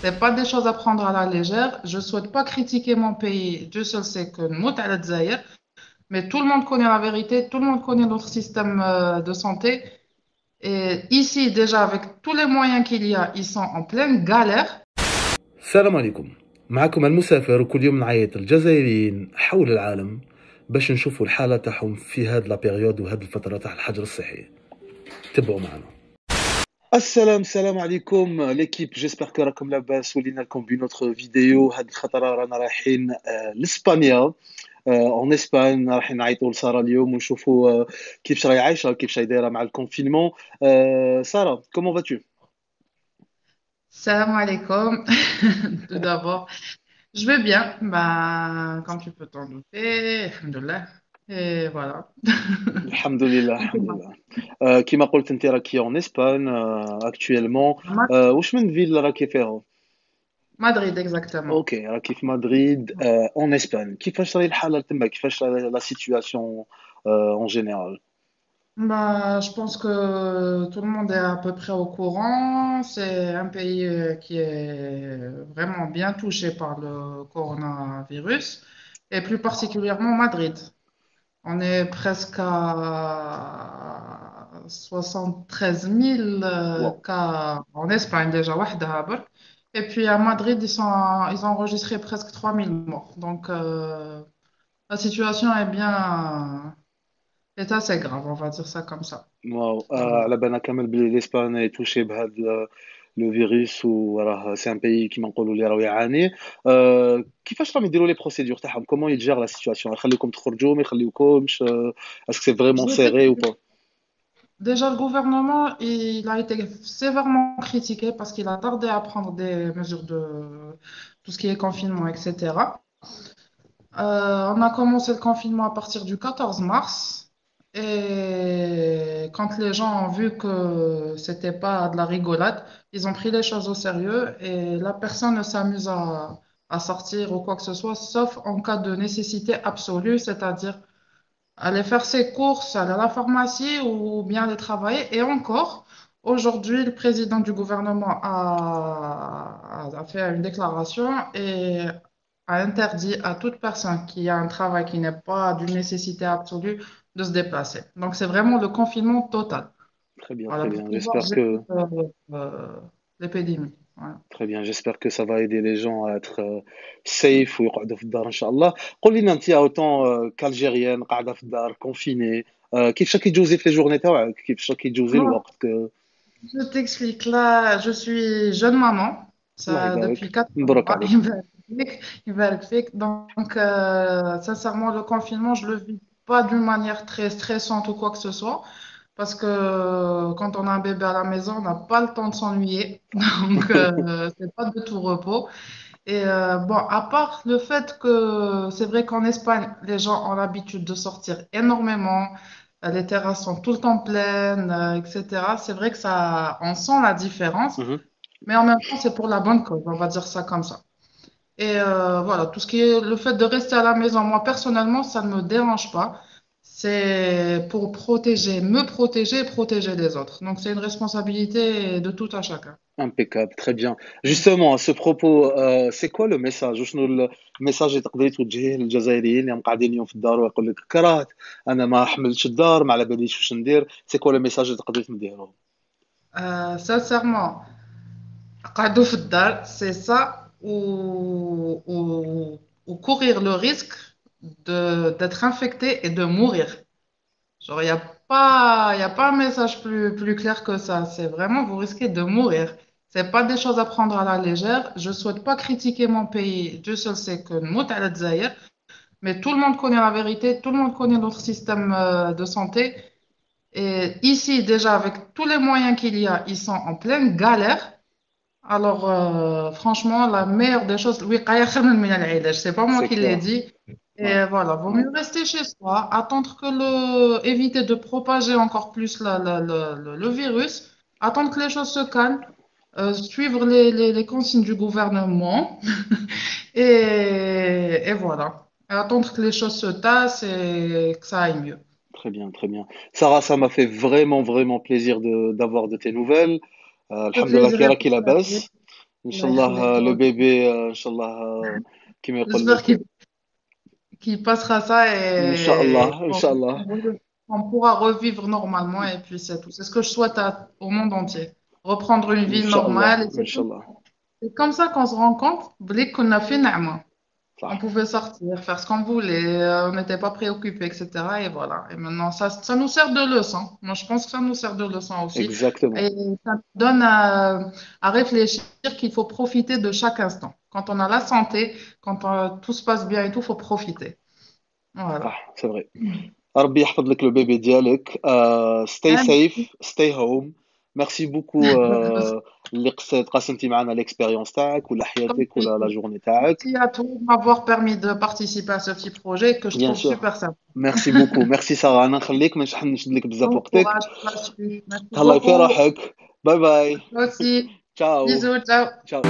C'est pas des choses à prendre à la légère. Je souhaite pas critiquer mon pays. Dieu seul sait que nous, à l'Algérie, mais tout le monde connaît la vérité, tout le monde connaît notre système de santé. Et ici, déjà, avec tous les moyens qu'il y a, ils sont en pleine galère. السلام عليكم. معكم المسافر، وكل يوم نعيط الجزائريين حول العالم باش نشوفوا الحالة تاعهم في هاد لا بيريود وهاد الفترة تاع الحجر الصحي. تبعوا معنا. السلام عليكم ليكيب، جيسبر كو راكم لاباس. ولينا لكم بنوتر فيديو. هاد الخطرة رانا رايحين لاسبانيا، اون اسبان. رايحين نعيطوا لسارة اليوم ونشوفوا كيفاش راهي عايشة، كيفاش راهي دايرة مع الكونفينمون. سارة، كومون فاتو؟ Salam alaikum. Tout d'abord, je vais bien, bah, comme tu peux t'en douter, alhamdoulilah. Et voilà. الحمد لله الحمد لله. كيما قلت انت راكي اون اسبان اكطويلمون. واش من فيل راكي فيها؟ Madrid, exactement. اوكي، راكي في مدريد اون اسبان. كيفاش راهي الحاله تما؟ كيفاش لا سيتوياسيون اون جينيرال؟ Bah, je pense que tout le monde est à peu près au courant. C'est un pays qui est vraiment bien touché par le coronavirus, et plus particulièrement Madrid. On est presque à 73 000 واو. cas en Espagne déjà, وحدها برك. Et puis à Madrid, ils ont enregistré presque 3 000 morts. Donc la situation est assez grave, on va dire ça comme ça. واو. Voilà. على بالنا كامل بلي الاسبان اي توشي بهذا لو فيروس، وراه سي ان بيي كيما نقولوا اللي راه يعاني. كيفاش راهم يديروا لي بروسيدور تاعهم؟ كومون يجير لا سيتوياسيون؟ يخليكم تخرجوا، ما يخليوكمش؟ اسكو سي فريمون Je sais سيري ou pas؟ déjà le gouvernement, il a été sévèrement critiqué parce qu'il a tardé à prendre des mesures de tout ce qui est confinement, etc. On a commencé le confinement à partir du 14 mars. Et quand les gens ont vu que c'était pas de la rigolade, ils ont pris les choses au sérieux et la personne ne s'amuse à sortir ou quoi que ce soit, sauf en cas de nécessité absolue, c'est-à-dire aller faire ses courses, aller à la pharmacie ou bien aller travailler. Et encore, aujourd'hui, le président du gouvernement a fait une déclaration et a interdit à toute personne qui a un travail qui n'est pas d'une nécessité absolue de se déplacer. Donc, c'est vraiment le confinement total. Très bien, Voilà, très pour bien. pouvoir J'espère gérer que l'épidémie. Voilà. très bien. J'espère que ça va aider les gens à être safe ويقعدوا في الدار إن شاء الله. قول لنا أنت أوتون كالجيريان قاعدة في الدار كونفيني، كيفاش راكي تجوزي في لي جورني تاعك؟ كيفاش راكي تجوزي Bon, الوقت je t'explique. Là, je suis jeune maman, الله ça depuis يبارك، 4 mois. مبروك عليك. Il va être fixe. Donc, sincèrement, le confinement, je le vis pas d'une manière très stressante ou quoi que ce soit, parce que quand on a un bébé à la maison, on n'a pas le temps de s'ennuyer. Donc, c'est pas de tout repos. Et bon, à part le fait que c'est vrai qu'en Espagne, les gens ont l'habitude de sortir énormément, les terrasses sont tout le temps pleines, etc. C'est vrai que ça, on sent la différence, Mhm. mais en même temps, c'est pour la bonne cause, on va dire ça comme ça. Et voilà, tout ce qui est le fait de rester à la maison, moi personnellement, ça ne me dérange pas. C'est pour protéger, me protéger et protéger les autres. Donc, c'est une responsabilité de tout à chacun. Impeccable, très bien. Justement, à ce propos, c'est quoi le message؟ وشنو الميساج اللي تقدري توجهيه للجزائريين اللي قاعدين اليوم في الدار ويقول لك كرهت، انا ما حملتش الدار، ما على باليش واش ندير؟ سي كوا لو ميساج اللي تقدري تمديه لهم؟ Sincèrement, قعدوا في الدار, c'est ça, ou courir le risque d'être infecté et de mourir. Genre, il y a pas un message plus clair que ça. C'est vraiment, vous risquez de mourir. C'est pas des choses à prendre à la légère. Je souhaite pas critiquer mon pays. Dieu seul sait que nous, à l'Algérie, mais tout le monde connaît la vérité, tout le monde connaît notre système de santé. Et ici, déjà, avec tous les moyens qu'il y a, ils sont en pleine galère. Alors, franchement, la meilleure des choses, oui, c'est pas moi C'est qui l'ai clair. dit. Ouais, Et voilà, vaut ouais. mieux rester chez soi, attendre éviter de propager encore plus le virus, attendre que les choses se calment, suivre les consignes du gouvernement et voilà. Et attendre que les choses se tassent et que ça aille mieux. Très bien, très bien. Sarah, ça m'a fait vraiment, vraiment plaisir d'avoir de tes nouvelles. Le Alhamdulillah, plaisir qui est راكي partagé. لاباس. ان Allah شاء الله يخليك. لو بيبي ان شاء الله كما يقول J'espère لك. qu'il passera ça ان شاء et الله ان شاء الله. qu'on pourra revivre normalement et puis c'est tout. C'est ce que je souhaite au monde entier. Reprendre une ان vie شاء normale الله et ان شاء الله. c'est comme ça qu'on se rend compte qu'on a fait Naama. On صح. pouvait sortir, faire ce qu'on voulait, on n'était pas préoccupé, etc. Et voilà. Et maintenant, ça nous sert de leçon. Moi, je pense que ça nous sert de leçon aussi. Exactement. Et ça nous donne à réfléchir qu'il faut profiter de chaque instant. Quand on a la santé, quand tout se passe bien et tout, il faut profiter. Voilà. صح سي فري. ربي يحفظ لك لو بيبي ديالك. ستي Merci. سيف ستي هوم. ميرسي بوكو اللي قسمتي معنا ليكسبيريونس تاعك ولا حياتك ولا لا جورني تاعك. Merci à tous de m'avoir permis de participer à ce petit projet que je بيان trouve سور. super sympa. ميرسي بوكو. ميرسي ساره. انا نخليك ما نشد لك بزاف Bon وقتك. courage pour la suite. Merci تهلاي في beaucoup. روحك. باي باي. Toi aussi. تشاو Bisous, ciao. تشاو.